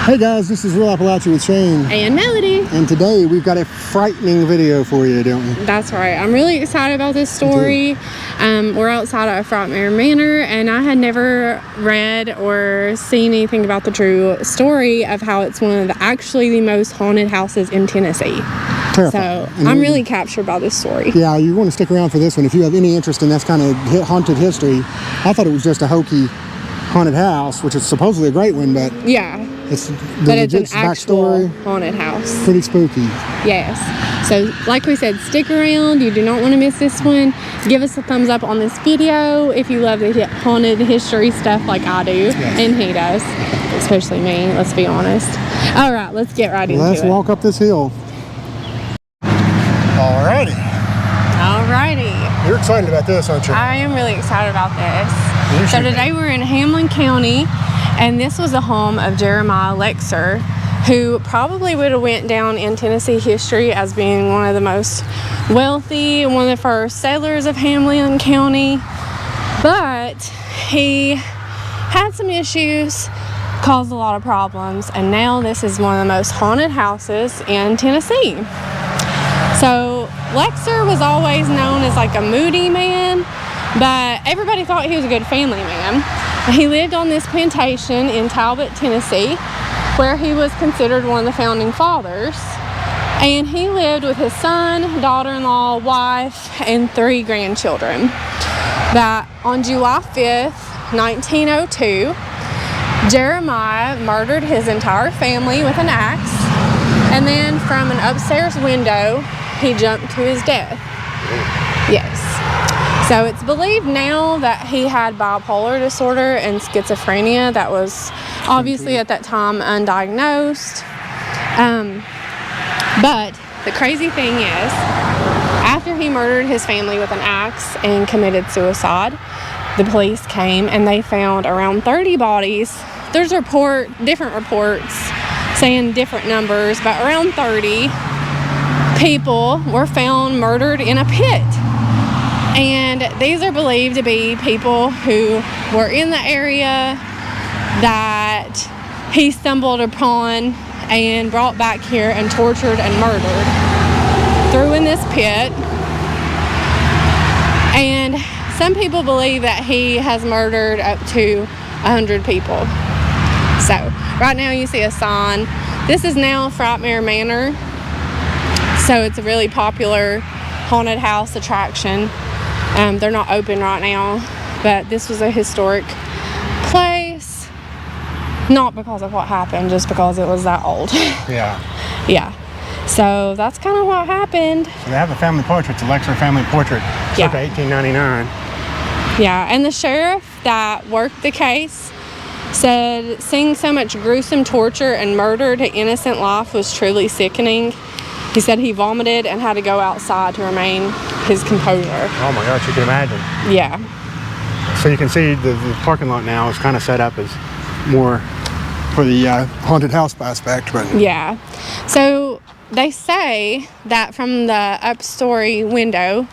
Hey guys, this is Real Appalachia with Shane. And Melody. And today we've got a frightening video for you, don't we? That's right. I'm really excited about this story. We're outside of Frightmare Manor, and I had never read or seen anything about the true story of how it's one of the most haunted houses in Tennessee. Terrifying. So I'm really captured by this story. Yeah, you want to stick around for this one if you have any interest in that kind of haunted history. I thought it was just a hokey haunted house, which is supposedly a great one, but yeah, it's an actual haunted house. Pretty spooky. Yes. So like we said, stick around. You do not want to miss this one. Give us a thumbs up on this video if you love the haunted history stuff like I do. Yes. And he does, especially me, let's be honest. All right, let's get right into it. Let's walk up this hill. Alrighty. You're excited about this, aren't you? I am really excited about this. So today we're in Hamlin County, and this was the home of Jeremiah Lexer, who probably would have went down in Tennessee history as being one of the most wealthy, one of the first settlers of Hamlin County. But he had some issues, caused a lot of problems, and now this is one of the most haunted houses in Tennessee. So Lexer was always known as like a moody man, but everybody thought he was a good family man. He lived on this plantation in Talbot, Tennessee, where he was considered one of the founding fathers. And he lived with his son, daughter-in-law, wife, and 3 grandchildren. That on July 5th, 1902, Jeremiah murdered his entire family with an axe, and then from an upstairs window, he jumped to his death. Yes. So it's believed now that he had bipolar disorder and schizophrenia that was obviously at that time undiagnosed. But the crazy thing is, after he murdered his family with an axe and committed suicide, the police came and they found around 30 bodies. There's different reports saying different numbers, but around 30 people were found murdered in a pit. And these are believed to be people who were in the area that he stumbled upon and brought back here and tortured and murdered, threw in this pit. And some people believe that he has murdered up to 100 people. So right now you see a sign. This is now Frightmare Manor. So it's a really popular haunted house attraction. They're not open right now, but this was a historic place. Not because of what happened, just because it was that old. Yeah. Yeah. So that's kind of what happened. So they have a family portrait, it's a Lexer family portrait, circa 1899. Yeah, and the sheriff that worked the case said seeing so much gruesome torture and murder to innocent life was truly sickening. He said he vomited and had to go outside to remain his composure. Oh my gosh, you can imagine. Yeah. So you can see the parking lot now is kind of set up as more for the haunted house aspect. But yeah. So they say that from the upstory window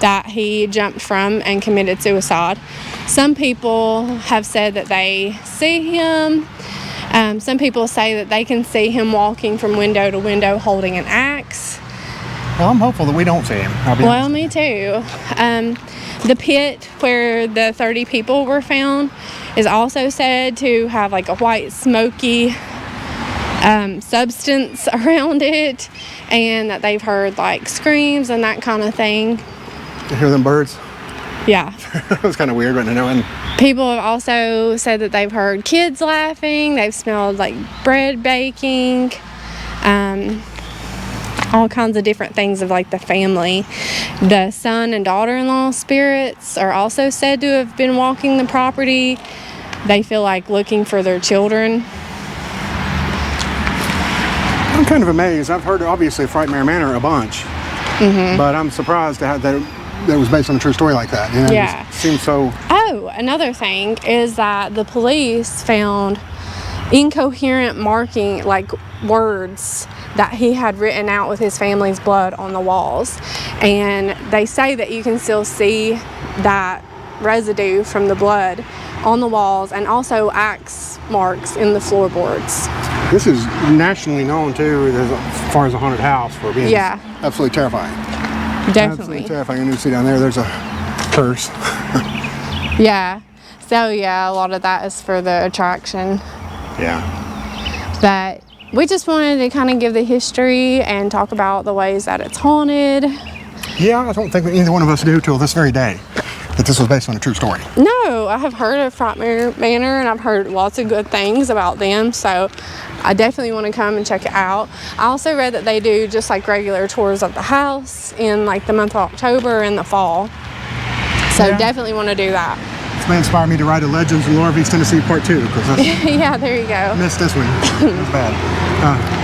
that he jumped from and committed suicide, some people have said that they see him. Some people say that they can see him walking from window to window holding an axe. Well, I'm hopeful that we don't see him. Well, me too. The pit where the 30 people were found is also said to have like a white smoky substance around it, and that they've heard like screams and that kind of thing. You hear them birds? Yeah. It was kind of weird, but knowing. People have also said that they've heard kids laughing. They've smelled like bread baking, all kinds of different things of like the family. The son and daughter-in-law spirits are also said to have been walking the property. They feel like looking for their children. I'm kind of amazed. I've heard obviously Frightmare Manor a bunch, but I'm surprised to have that was based on a true story like that. You know, yeah. It seems so. Oh, another thing is that the police found incoherent marking, like words that he had written out with his family's blood on the walls. And they say that you can still see that residue from the blood on the walls, and also axe marks in the floorboards. This is nationally known too, as far as a haunted house for being absolutely terrifying. Definitely. Absolutely terrifying. And you see down there, there's a curse. Yeah. So yeah, a lot of that is for the attraction. Yeah. But we just wanted to kind of give the history and talk about the ways that it's haunted. Yeah, I don't think either one of us do till this very day that this was based on a true story. No, I have heard of Frightmare Manor and I've heard lots of good things about them, so I definitely want to come and check it out. I also read that they do just like regular tours of the house in like the month of October and the fall. So definitely want to do that. This may inspire me to write a Legends and Lore of East Tennessee Part 2, because yeah, there you go. I missed this one. That's bad.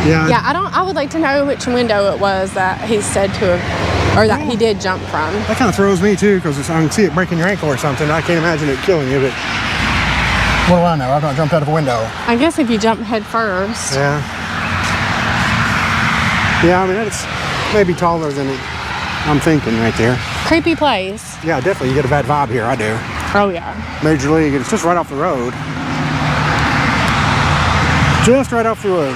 Yeah, I would like to know which window it was that he's said to have, or that he did jump from. That kind of throws me too, because I can see it breaking your ankle or something. I can't imagine it killing you, but what do I know? I've not jumped out of a window. I guess if you jump head first. Yeah. Yeah, I mean, it's maybe taller than I'm thinking right there. Creepy place. Yeah, definitely. You get a bad vibe here. I do. Oh, yeah. Major League. It's just right off the road. Just right off the road.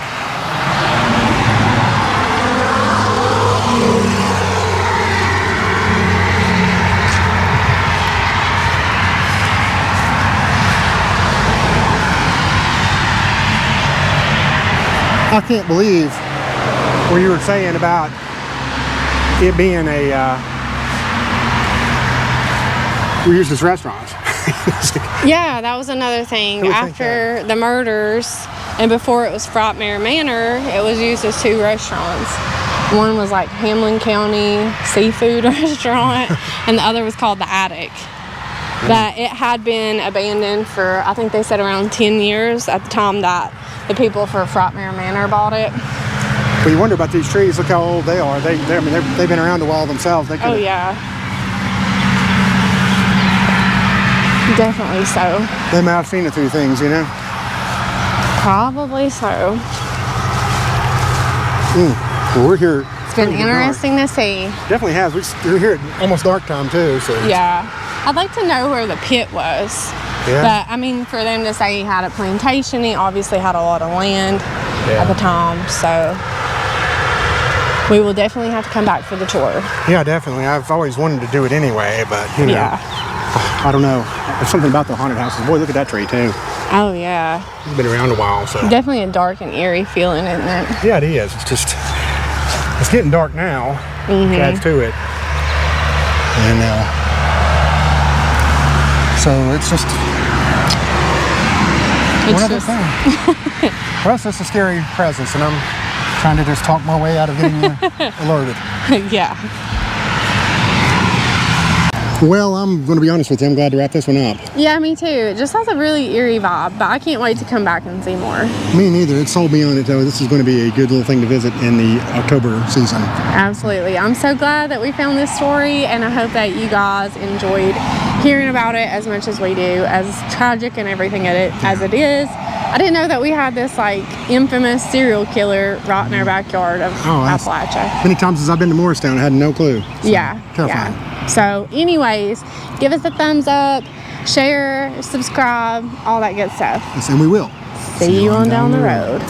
I can't believe what you were saying about it being we use as restaurants. Yeah, that was another thing. After the murders and before it was Frightmare Manor, it was used as 2 restaurants. One was like Hamlin County Seafood Restaurant and the other was called The Attic. That it had been abandoned for, I think they said around 10 years at the time that the people for Frightmare Manor bought it. But you wonder about these trees. Look how old they are. They've been around a while themselves. Oh yeah, definitely so. They might have seen a few things, you know. Probably so. Well, we're here. It's been interesting to see. Definitely has. We're here at almost dark time too. So yeah, I'd like to know where the pit was. Yeah. But I mean, for them to say he had a plantation, he obviously had a lot of land at the time. So we will definitely have to come back for the tour. Yeah, definitely. I've always wanted to do it anyway, but you know, I don't know. There's something about the haunted houses. Boy, look at that tree too. Oh yeah. It's been around a while, so definitely a dark and eerie feeling, isn't it? Yeah, it is. It's getting dark now. Adds to it, and so it's just another thing. For us, it's a scary presence, and I'm trying to just talk my way out of getting alerted. Yeah. Well, I'm going to be honest with you. I'm glad to wrap this one up. Yeah, me too. It just has a really eerie vibe, but I can't wait to come back and see more. Me neither. It sold me on it, though. This is going to be a good little thing to visit in the October season. Absolutely. I'm so glad that we found this story, and I hope that you guys enjoyed hearing about it as much as we do, as tragic and everything as it is. I didn't know that we had this like infamous serial killer right in our backyard of Appalachia. Many times as I've been to Morristown, I had no clue. So, terrifying. Yeah. So anyways, give us a thumbs up, share, subscribe, all that good stuff. Yes, and we will. See you on down the road.